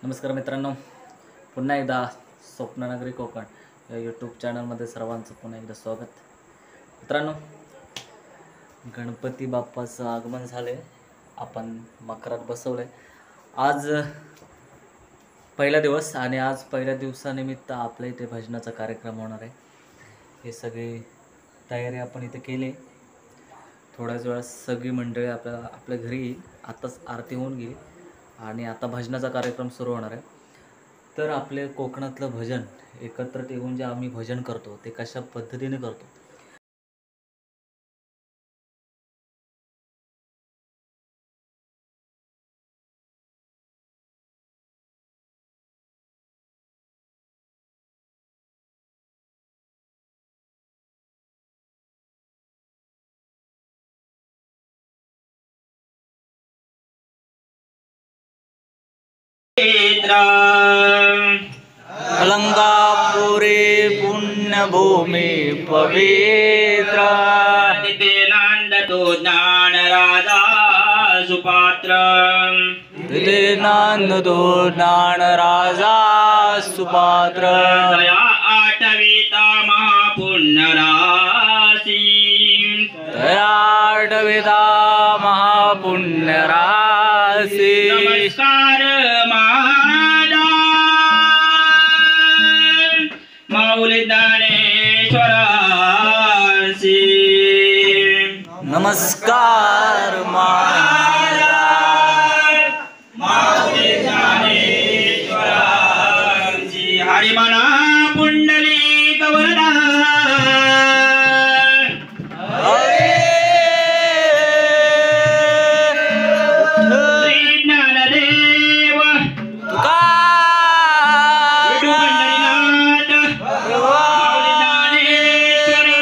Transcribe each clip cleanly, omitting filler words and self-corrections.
नमस्कार मित्रांनो, पुन्हा एकदा स्वप्ननगरी कोकण या यूट्यूब चॅनलमध्ये सर्वांचं पुन्हा एकदा स्वागत. मित्रांनो, गणपती बाप्पाचं आगमन झाले. आपण मकरात बसवले. आज पहिला दिवस आणि आज पहिल्या दिवसानिमित्त आपल्या इथे भजनाचा कार्यक्रम होणार आहे. हे सगळी तयारी आपण इथे केली. थोड्याच वेळात सगळी मंडळी आपल्या घरी येईल. आताच आरती होऊन गेली आणि आता भजनाचा कार्यक्रम सुरू होणार आहे. तर आपले कोकणातलं भजन एकत्र येऊन जे आम्ही भजन करतो ते कशा पद्धतीने करतो अलंकापुरी पुण्यभूमी पवित्र नांदतो ज्ञान राजा सुपात्र नांदतो ज्ञान राजा सुपात्र दया आठविता महापुण्य राशी दयाटविता महापुण्य राशी नमस्कार महादा माऊली ज्ञानेश्वरासी नमस्कार महाराज माऊली ज्ञानेश्वरासी हरिमना पुंडलिक वरदा श्री ज्ञानदेव विठू पंढरीनाथ माऊली ज्ञानेश्वर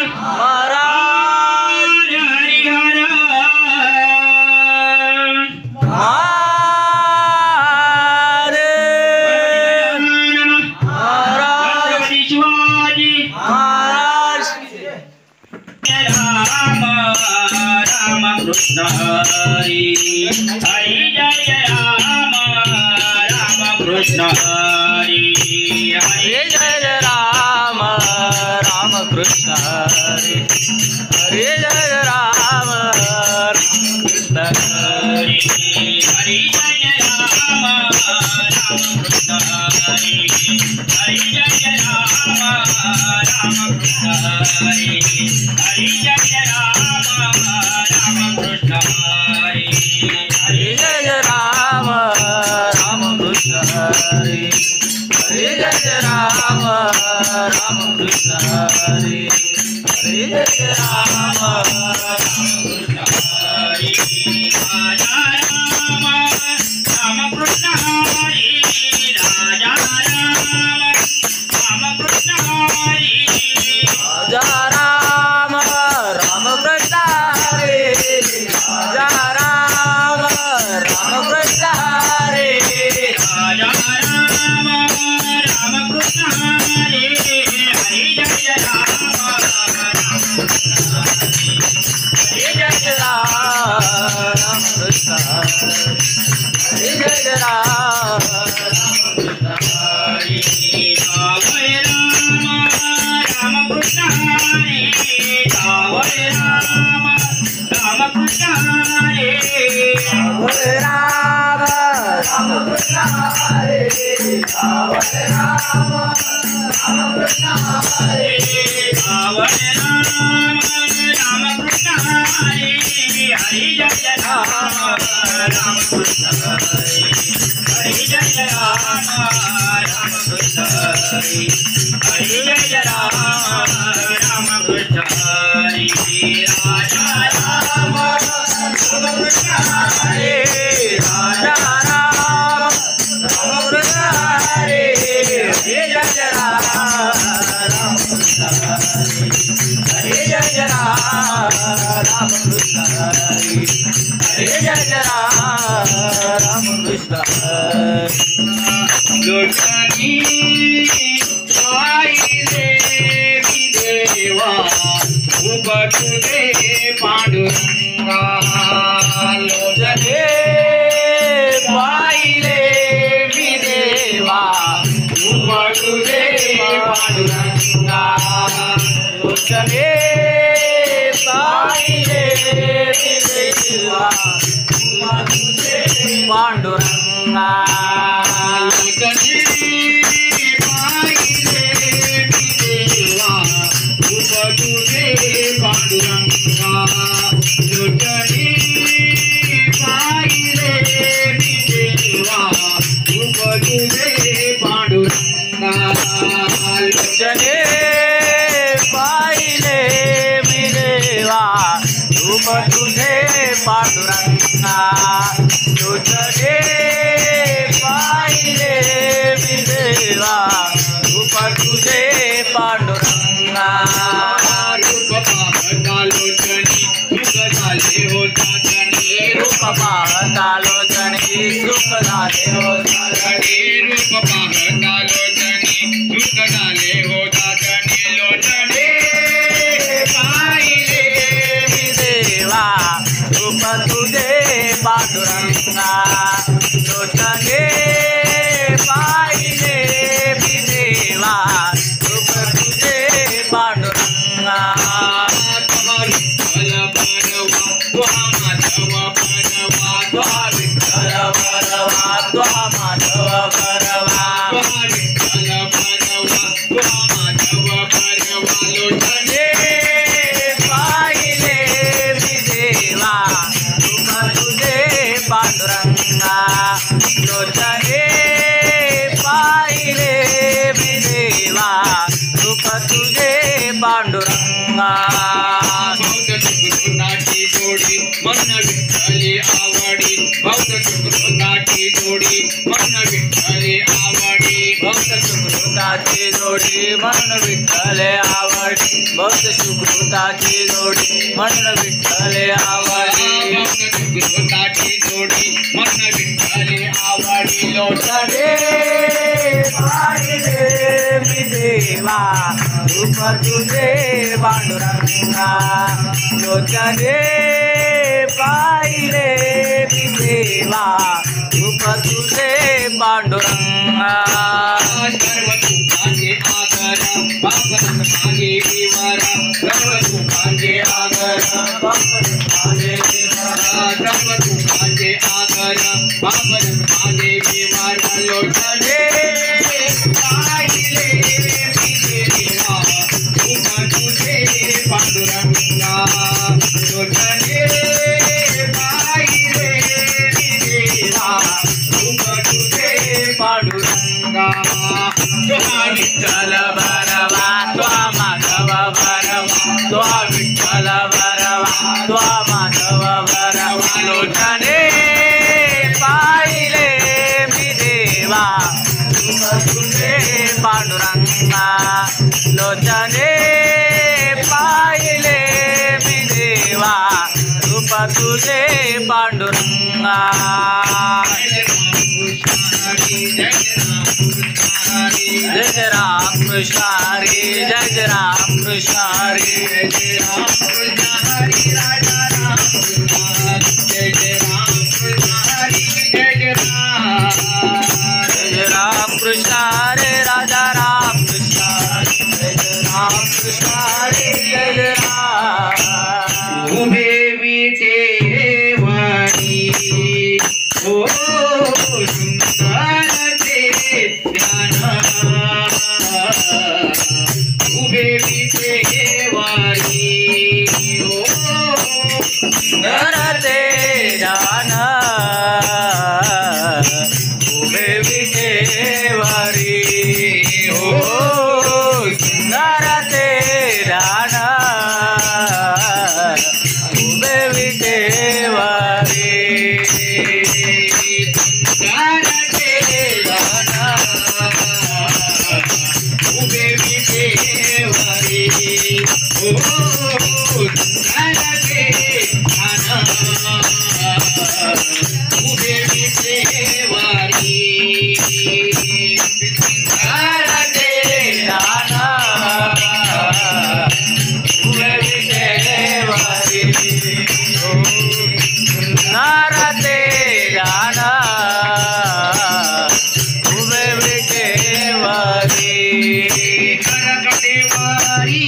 हरिहर छत्रपती शिवाजी राम राम कृष्ण हरी हरी जय राम राम कृष्ण हरी हरी जय राम राम कृष्ण हरे हरे जय राम कृष्ण हरी हरी जय राम राम कृष्ण हरी हरी जय राम राम कृष्ण हरी हरी जय राम राम कृष्ण हरी हरे जय राम राम कृष्ण हरे हरे जय राम राम कृष्ण हरे हरे जय राम कृष्ण हरी राजा राम राम कृष्ण हरी राजा राम कृष्ण हरी राजा राम राम कृष्ण हरे राजा राम राम कृष्ण हरे राजा राम राम कृष्ण हरी हरि जय राम हरे जय राम कृष्ण हरे जय राम कृष्ण हरी रावय राम राम कृष्ण हरी रावय राम राम कृष्ण हरी हरे राम राम कृष्ण हरे हरे राम राम कृष्ण हरे रावण राम राम कृष्ण हरी हरि जय राम राम कृष्ण हरी हरि जय राम राम कृष्ण हरी हरि जय राम राम कृष्ण हरी राजा राम राम कृष्ण हरी राजा राम राम कृष्ण हरे हरे जय राम राम कृष्ण हरे हरे जय राम राम कृष्ण हरे हरे जय राम राम कृष्ण हरे लोटनी वाईले विदेवा उपटुदे पांडुरंगा लोटने पाहिले विदेवा लोचने पाहिले मी देवा रूप तुझे पांडुरंगा लोचने पाहिले मी देवा रूप तुझे पांडुरंगा लोचने पाहिले मी देवा रूप तुझे पांडुरंगा लोचने पाहिले मी देवा रूप तुझे पांडुरंगा लोचने पाहिले मी देवा रूप तुझे पांडुरंगा रूप पाहता लोचनी सुख झाले होता जनी रूप पाहता लोचने सुख झाले होता जनी रूप पाहता लोचनी सुख झाले होता जनी लोचने पाहिले मी देवा रूप तुझे पांडुरंगा लोचने पाहिले मी देवा रूप तुझे पांडुरंगा विठ्ठल बनवा तुहा माधव बनवा तुहा विठ्ठल बरवा तुहा माधव बरवा विठ्ठल बनवा तुहा माधव बनवा लोचने पाहिले मी देवा रूप तुझे पांडुरंगा लोचने पाहिले मी देवा रूप तुझे पांडुरंगा भक्त सुकृताची जोडी मन विठ्ठली आवडी भक्त सुकृताची जोडी मन विठ्ठली आवडी भक्त सुकृताची जोडी मन विठ्ठले आवडी भक्त सुकृताची जोडी मन विठ्ठले आवडी भक्त सुकृताची जोडी मन विठ्ठली आवडी लोचने पाहिले मी देवा रूप तुझे पांडुरंगा लोचने पाहिले मी देवा रूप तुझे पांडुरंगा सर्व सुखांचे आगर बाबन मागे विवरा सर्व सुखांचे आगर माझे सर्व सुखांचे आगर बाबन मागे विवरा लोचने पाहिले मी देवा रूप तुझे पांडुरंगा लोचने पाहिले मी देवा रूप तुझे पांडुरंगा तुहा विठ्ठल बरवा तुहा माधव बरवा तुहा विठ्ठल बरवा तुहा माधव बरवा लोचने पाहिले मी देवा रूप तुझे पांडुरंगा लोचने पाहिले मी देवा रूप तुझे पांडुरंगा जय जय राम कृष्ण हरी जय जय राम कृष्ण हरी जय जय राम कृष्ण हरी राजा राम कृष्ण जय जय राम कृष्ण हरी जय जय राम कृष्ण हरे राजा राम कृष्ण जय जय राम कृष्ण हरे जय जय राम उभे विटेवाणी ओ सुंदर ते ध्यान उभे विटेवाणी ओ नरते जान उभे विटेवारी हो नरते जान उभे विटेवारी उभे विटेवारी ओ उभे विटेवारी नारते जाना उभे विटेवारी करकटेवारी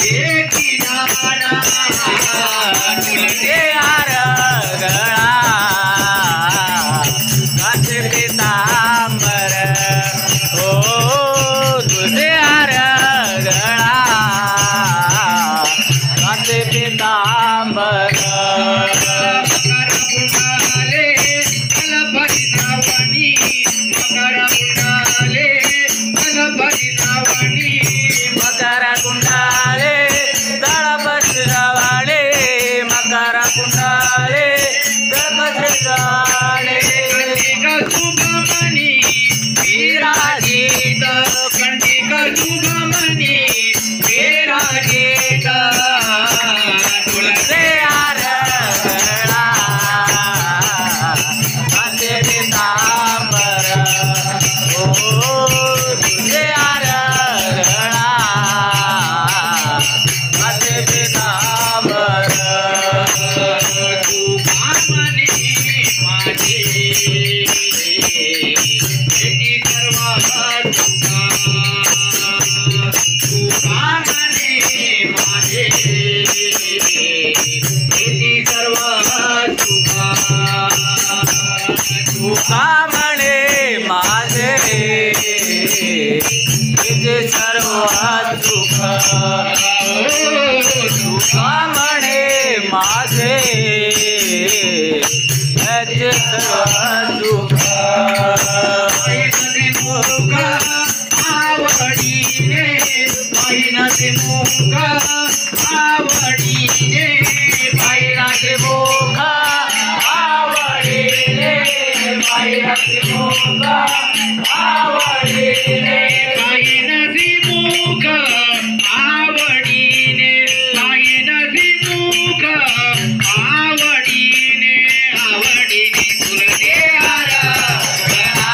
एकी दाना तुझे हार गळा काचे पितांबर हो तुझे हार गळा काचे पितांबर मकर कुंडाले दळपश्रवाणे मकर कुंडाले दळपश्रवाणे शुभमणी विराजित कंटिक शुभमणी विराजित तुझे हार गळा काचे पितांबर हो तुझे हार गळा काचे पितांबर शुभमणी माझी येती सर्व तुका शुभमणी माझे येती सर्व तुका तुका म्हणे माझे तुझे सर्व सुख तुका म्हणे माझे तुझे सर्व सुख आवडीने महिनाचे मुख आवडीने महिनाचे मुख आवडीने महिनाचे मुख आवडीने महिनाचे मुख आवडीने महिनाचे मुख आवडीने आवडीने तुझे हार गळा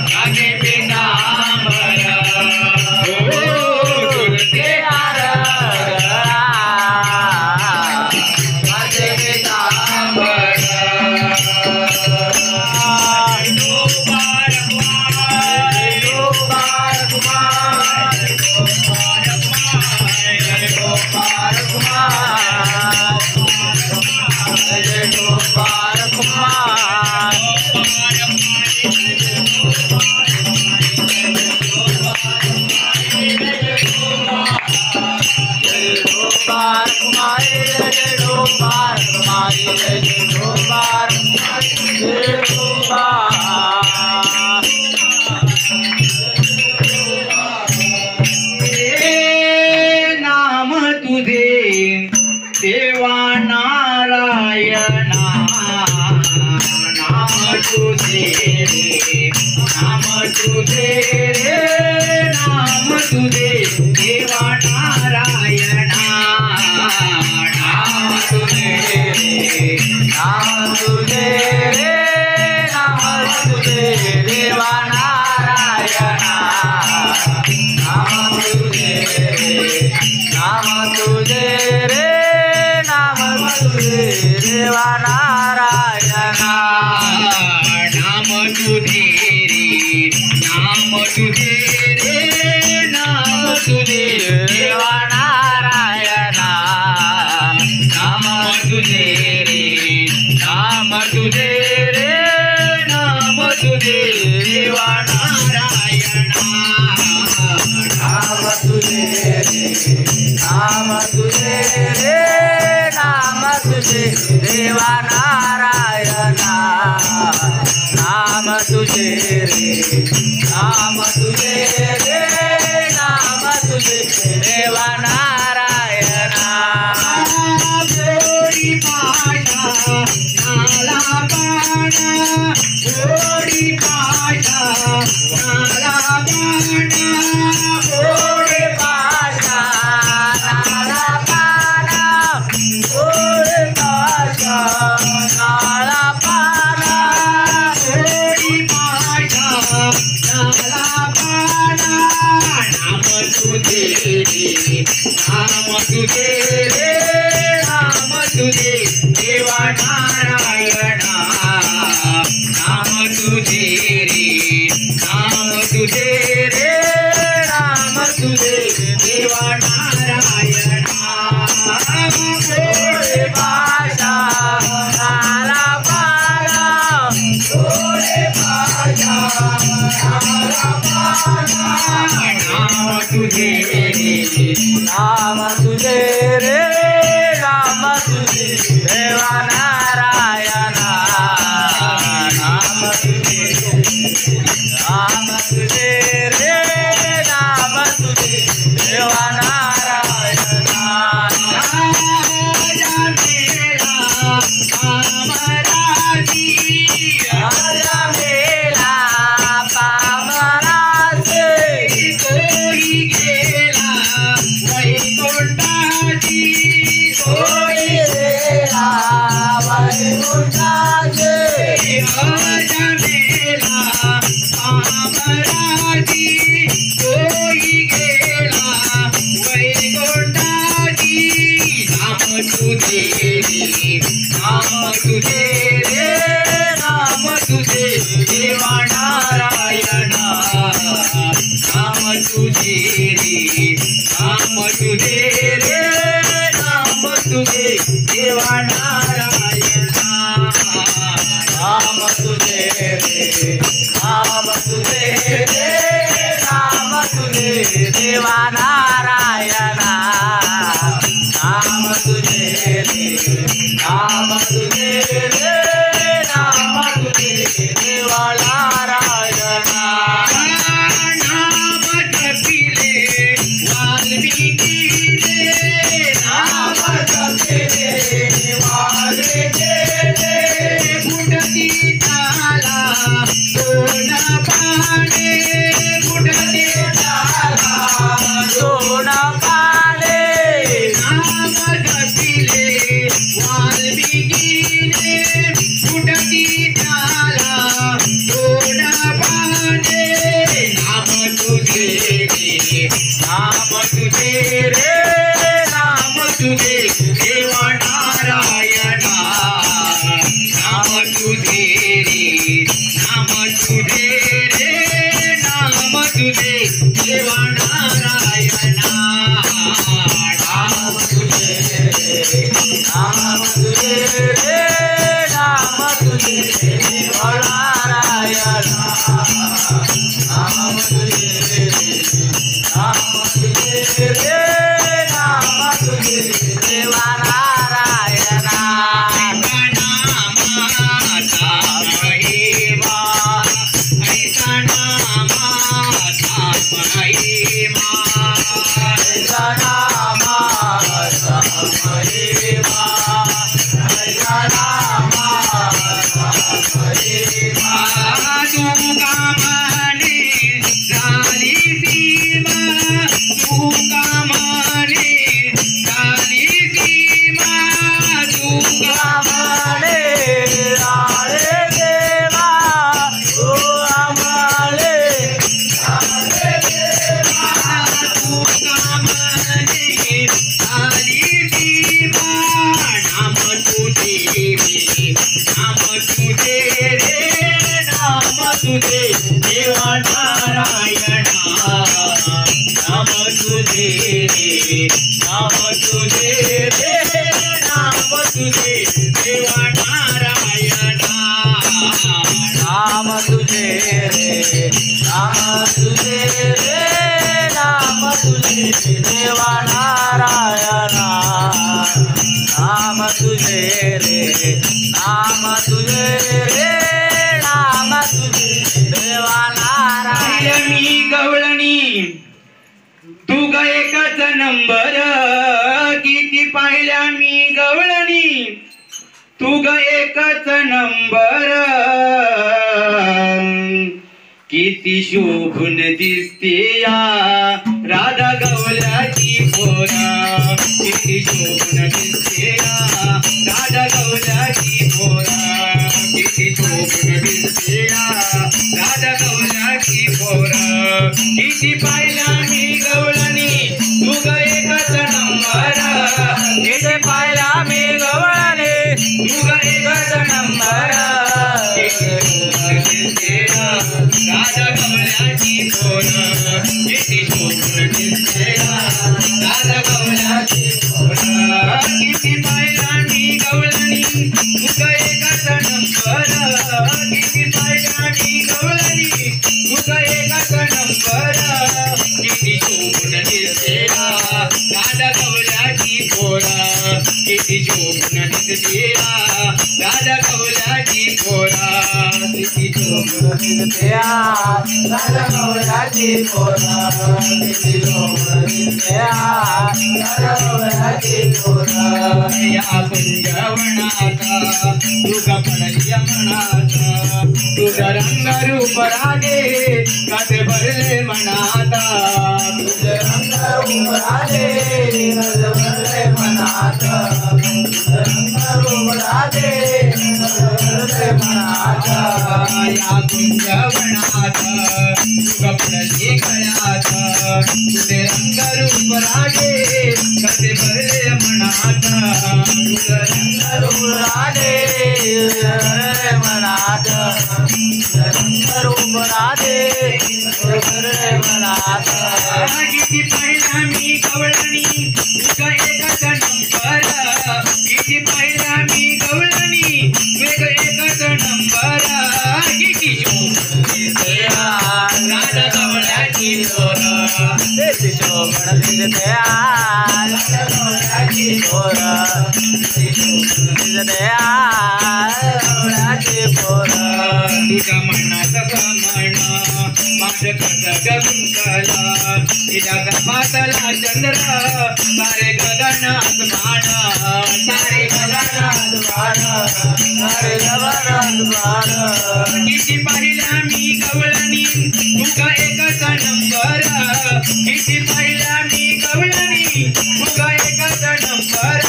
काचे पितांबर तुझे हार गळा काचे पितांबर नाम तुझे देवा नारायणा नाम तुझे रे नाम तुझे रे नाम तुझे देवा नारायणा नाम तुझे रे नाम तुझे रे नाम तुझे देवा नारायणा नाम तुझे रे नाम तुझे रे नाम तुझे देवा नारायणा नाम तुझे रे नाम तुझे रे नाम तुझे देवा नारायणा नाम तुझे रे नाम तुझे रे नाम तुझे देवा नारायणा नाम तुझे रे नाम तुझे रे नाम तुझे देवा नारायणा नाम तुझे रे नाम तुझे रे नाम तुझे देवा नारायणा गोडी पाशा नाला बाणा गोडी पाशा नाला बाणा गोडे पाशा नाला पाना गोडे पाशा नाला पाना गोडी पाशा नाला बाणा नाम तुझे रे नाम तुझे रे नाम तुझे देवा नारायणा नाम तुझे रे नाम तुझे रे नाम तुझे देवा नारायणा गोडे भाषा नाला पाला गोडे भाषा नाला पाला नाम तुझे रे नाम तुझे देवा नारायणा नाम तुझे रे नाम तुझे देवा नारायणा राजा मेला पामराजी राजा मेला पामराजे कोई गेला वैकुंठाची कोई गेला वैकुंठाचे राजा मेला पामराजी कोई गेला वैकुंठाची नाम तुझे रे नाम तुझे देवा नारायणा नाम तुझे रे नाम तुझे देवा नारायणा नाम तुझे रे नाम तुझे देवा नारायणा नाम तुझे रे नाम तुझे देवा नारायणा नाम जपिले वाल्मिकीने नाम जपिले वाल्मिकीने बुडती झाला दोन पाने बुडती झाला दोन पाने नाम जपिले वाल्मिकीने बुडती झाला दोन पाने नाम तुझे रे नाम तुझे देवा नारायणा नाम तुझे रे नाम तुझे देवा नारायणा नाम तुझे रे नाम तुझे देवा नारायणा नाम तुझे रे नाम तुझे देवा नारायणा नामाचा महिमा ऐसा नामाचा महिमा ऐसा नामाचा महिमा ऐसा नामाचा महिमा तू कामाने झाली सीमा तू कामाने झाली सीमा तू कामाने राळे देवा तू आम्हाले राळे देवा तू कामाने झाली सीमा नाम तुझे रे नाम तुझे देवा नारायणा नाम तुझे रे नाम तुझे देवा नारायणा नाम तुझे रे नाम तुझे देवा नारायणा नाम तुझे रे नाम तुझे देवा नारायण मी गवळणी तू ग एकच नंबर किती पाहिल्या मी गवळणी तू ग एकच नंबर किती शोभून दिसते या राधा गवल्याची पोरा किती शोभून दिसते या राधा गवल्याची पोरा किती शोभून दिसते या राधा गवल्याची पोरा किती पाहिला मी गवळणी तू ग एकच नंबर किती पाहिला मी गवळणी तू ग एकच नंबर राधा कमलाची पोर किती शोभून दिसते कवल्याची पोरा किती शोभून दिसतेया राधा कवल्याची पोरा किती शोभून दिसतेया राधा कवल्याची पोरा किती शोभून दिसतेया राधा कवल्याची पोरा या कुंजवनाचा तुझा पडल्या मनाचा तुझा रंग रूप राधे कसे भरले मनाता तुझे रंग रूप राधे कसे भरले मनाता तुझे रंग रूप राधे कसे भरले मनाता या कुंजवनाचा तुझा पडली गळ्याचा तुझे रंग रूप राधे कसे भरले मनाता तुझा रंग रूप राधे कसे भरले मनाता तुझे रंग रूप राधे कसे भरले मनाता किती पाहिला मी गवळणी तुझा एकच नंबर किती पाहिला मी गवळणी तुझा एकच नंबर किती शोभून दिसतेया राधा कवल्याची पोरा किती शोभून दिसतेया राधा कवल्याची पोरा किती शोभून दिसतेया कवल्याची पोरा तुझ्या मनाचं गमन माझं कसं गुंतला तिच्या गपातला चंद्र सारे गगनात मान सारे गगनात मान सारे गगनात मान किती पाहिला मी गवळणी तुझा एकच नंबर किती पाहिला मी गवळणी तुझा एकच नंबर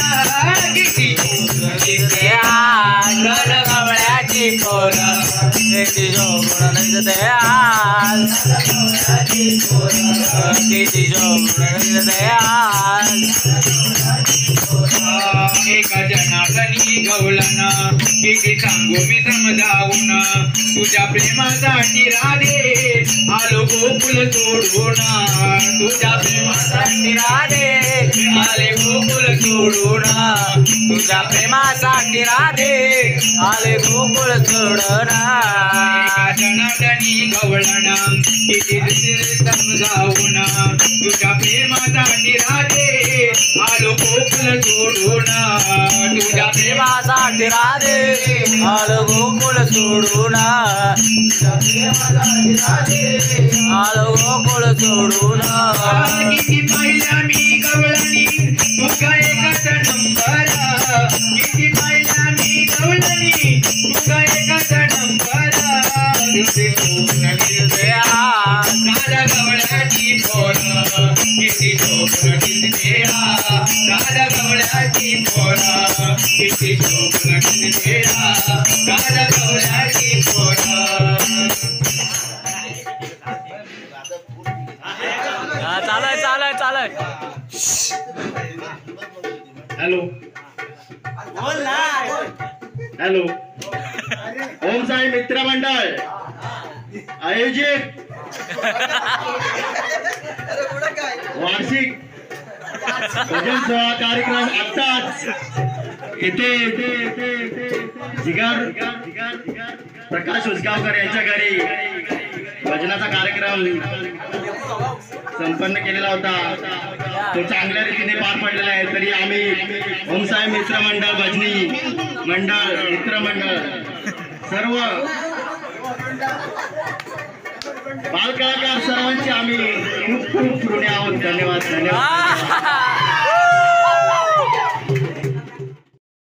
किती दिसतेया राधा कवल्याची पोरा किती शोभून दिसतेया राधा कवल्याची पोरा किती शोभून दिसतेया एका जनार्दनी गवळण किती सांगू मी समजावून तुझ्या प्रेमासाठी राधे आलो गोकुल सोडून तुझ्या प्रेमासाठी राधे आले गोकुल सोडून तुझ्या प्रेमासाठी राधे आले गोकुळ सोडून एका जनार्दनी गवळण किती समजावून तुझ्या प्रेमासाठी राधे आलो गोकुल सोडून तुझ्या प्रेमासाठी राधे आलो गोकुळ सोडून तुझ्या प्रेमासाठी राधे आलो गोकुळ सोडून किती पाहिला मी गवळणी तुझा एकच नंबर किती पाहिला मी गवळणी तुझा एकच नंबर किती शोभून दिसतेया राधा कवल्याची पोरा किती शोभून दिसतेया राधा कवल्याची पोरा किती शोभून दिसतेया राधा कवल्याची पोरा चालय चालय चालय हॅलो हॅलो ओम साई मित्र मंडळ आयोजित वार्षिक भजन सोहळा कार्यक्रम आत्ताच इथे जिगर प्रकाश उसगावकर यांच्या घरी भजनाचा कार्यक्रम संपन्न केलेला होता तो चांगल्या रीतीने पार पडलेला आहे तरी आम्ही ओमसाई मित्र मंडळ भजनी मंडळ मित्र मंडळ सर्व बालकलाकार सर्वांचे आम्ही खूप खूप ऋणी आहोत धन्यवाद धन्यवाद